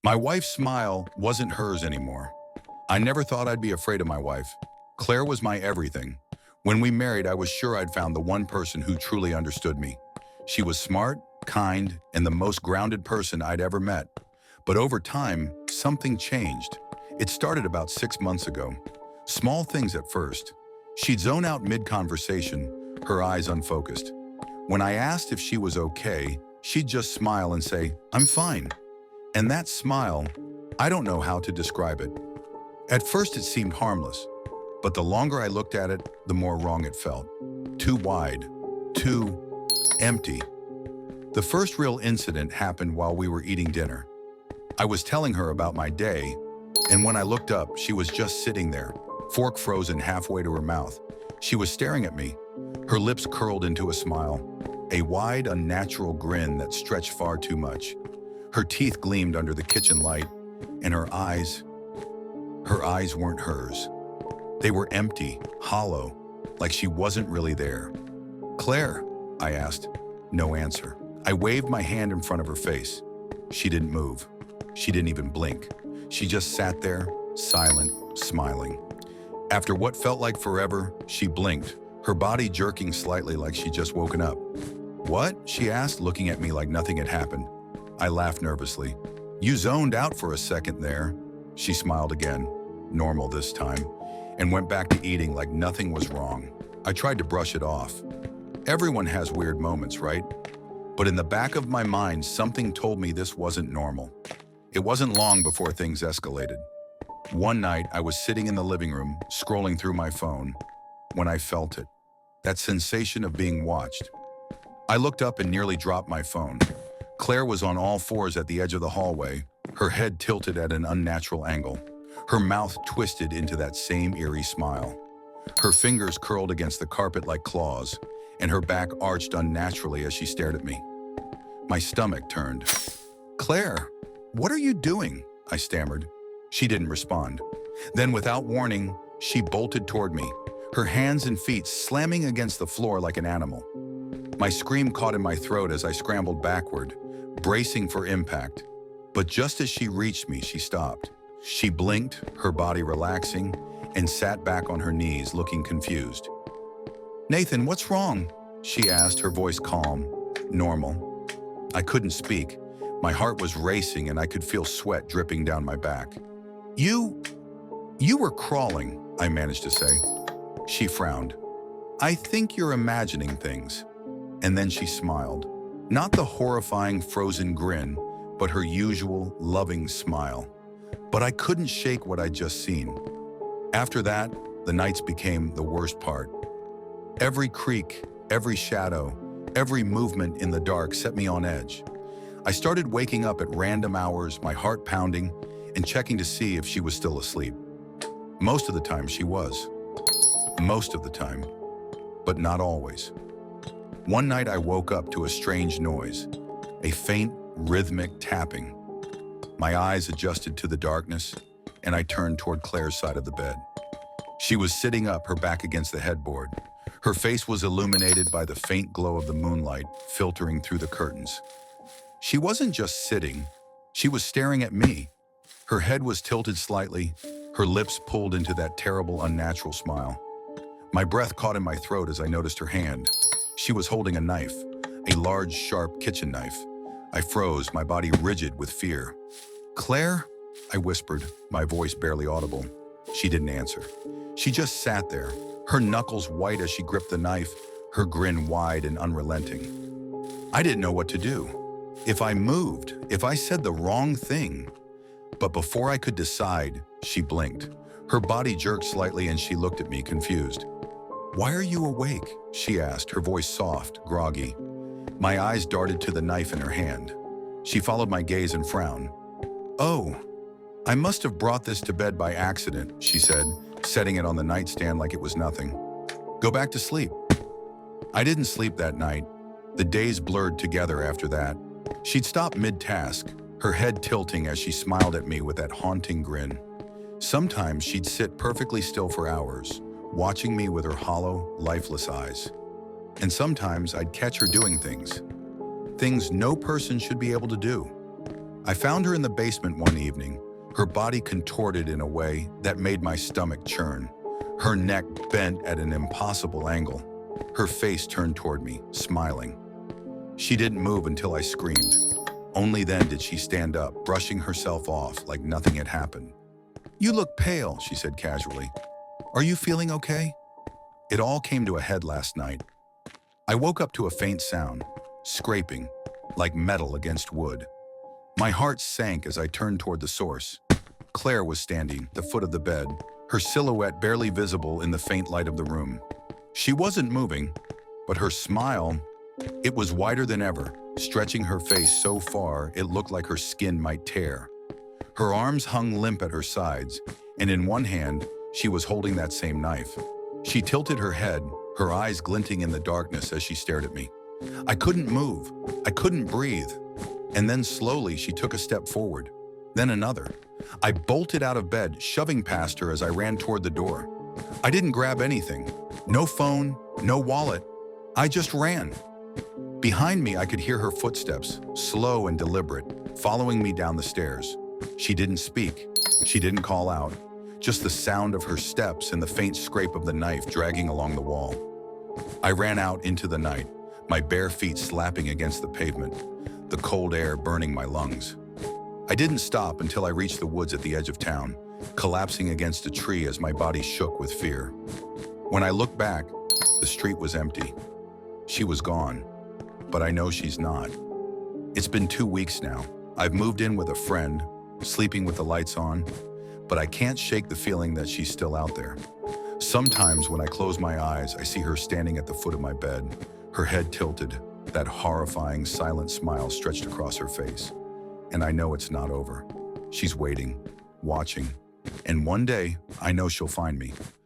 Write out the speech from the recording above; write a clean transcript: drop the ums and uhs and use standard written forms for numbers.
My wife's smile wasn't hers anymore. I never thought I'd be afraid of my wife. Claire was my everything. When we married, I was sure I'd found the one person who truly understood me. She was smart, kind, and the most grounded person I'd ever met. But over time, something changed. It started about 6 months ago. Small things at first. She'd zone out mid-conversation, her eyes unfocused. When I asked if she was okay, she'd just smile and say, "I'm fine." And that smile, I don't know how to describe it. At first it seemed harmless, but the longer I looked at it, the more wrong it felt. Too wide, too empty. The first real incident happened while we were eating dinner. I was telling her about my day, and when I looked up, she was just sitting there, fork frozen halfway to her mouth. She was staring at me, her lips curled into a smile, a wide, unnatural grin that stretched far too much. Her teeth gleamed under the kitchen light, and her eyes weren't hers. They were empty, hollow, like she wasn't really there. "Claire?" I asked. No answer. I waved my hand in front of her face. She didn't move. She didn't even blink. She just sat there, silent, smiling. After what felt like forever, she blinked, her body jerking slightly like she'd just woken up. "What?" she asked, looking at me like nothing had happened. I laughed nervously. "You zoned out for a second there." She smiled again, normal this time, and went back to eating like nothing was wrong. I tried to brush it off. Everyone has weird moments, right? But in the back of my mind, something told me this wasn't normal. It wasn't long before things escalated. One night, I was sitting in the living room, scrolling through my phone, when I felt it. That sensation of being watched. I looked up and nearly dropped my phone. Claire was on all fours at the edge of the hallway, her head tilted at an unnatural angle, her mouth twisted into that same eerie smile. Her fingers curled against the carpet like claws, and her back arched unnaturally as she stared at me. My stomach turned. "Claire, what are you doing?" I stammered. She didn't respond. Then, without warning, she bolted toward me, her hands and feet slamming against the floor like an animal. My scream caught in my throat as I scrambled backward, bracing for impact. But just as she reached me, she stopped. She blinked, her body relaxing, and sat back on her knees, looking confused. "Nathan, what's wrong?" she asked, her voice calm, normal. I couldn't speak. My heart was racing and I could feel sweat dripping down my back. You were crawling," I managed to say. She frowned. "I think you're imagining things." And then she smiled. Not the horrifying frozen grin, but her usual loving smile. But I couldn't shake what I'd just seen. After that, the nights became the worst part. Every creak, every shadow, every movement in the dark set me on edge. I started waking up at random hours, my heart pounding, and checking to see if she was still asleep. Most of the time she was. Most of the time, but not always. One night I woke up to a strange noise, a faint, rhythmic tapping. My eyes adjusted to the darkness, and I turned toward Claire's side of the bed. She was sitting up, her back against the headboard. Her face was illuminated by the faint glow of the moonlight filtering through the curtains. She wasn't just sitting, she was staring at me. Her head was tilted slightly, her lips pulled into that terrible, unnatural smile. My breath caught in my throat as I noticed her hand. She was holding a knife, a large, sharp kitchen knife. I froze, my body rigid with fear. "Claire?" I whispered, my voice barely audible. She didn't answer. She just sat there, her knuckles white as she gripped the knife, her grin wide and unrelenting. I didn't know what to do. If I moved, if I said the wrong thing. But before I could decide, she blinked. Her body jerked slightly and she looked at me, confused. "Why are you awake?" she asked, her voice soft, groggy. My eyes darted to the knife in her hand. She followed my gaze and frowned. "Oh, I must have brought this to bed by accident," she said, setting it on the nightstand like it was nothing. "Go back to sleep." I didn't sleep that night. The days blurred together after that. She'd stop mid-task, her head tilting as she smiled at me with that haunting grin. Sometimes she'd sit perfectly still for hours, watching me with her hollow, lifeless eyes. And sometimes I'd catch her doing things no person should be able to do. I found her in the basement one evening, her body contorted in a way that made my stomach churn. Her neck bent at an impossible angle. Her face turned toward me, smiling. She didn't move until I screamed. Only then did she stand up, brushing herself off like nothing had happened. "You look pale," she said casually. "Are you feeling okay?" It all came to a head last night. I woke up to a faint sound, scraping, like metal against wood. My heart sank as I turned toward the source. Claire was standing at the foot of the bed, her silhouette barely visible in the faint light of the room. She wasn't moving, but her smile, it was wider than ever, stretching her face so far it looked like her skin might tear. Her arms hung limp at her sides, and in one hand, she was holding that same knife. She tilted her head, her eyes glinting in the darkness as she stared at me. I couldn't move. I couldn't breathe. And then slowly she took a step forward, then another. I bolted out of bed, shoving past her as I ran toward the door. I didn't grab anything. No phone, no wallet. I just ran. Behind me, I could hear her footsteps, slow and deliberate, following me down the stairs. She didn't speak. She didn't call out. Just the sound of her steps and the faint scrape of the knife dragging along the wall. I ran out into the night, my bare feet slapping against the pavement, the cold air burning my lungs. I didn't stop until I reached the woods at the edge of town, collapsing against a tree as my body shook with fear. When I looked back, the street was empty. She was gone, but I know she's not. It's been 2 weeks now. I've moved in with a friend, sleeping with the lights on, but I can't shake the feeling that she's still out there. Sometimes when I close my eyes, I see her standing at the foot of my bed, her head tilted, that horrifying, silent smile stretched across her face. And I know it's not over. She's waiting, watching, and one day, I know she'll find me.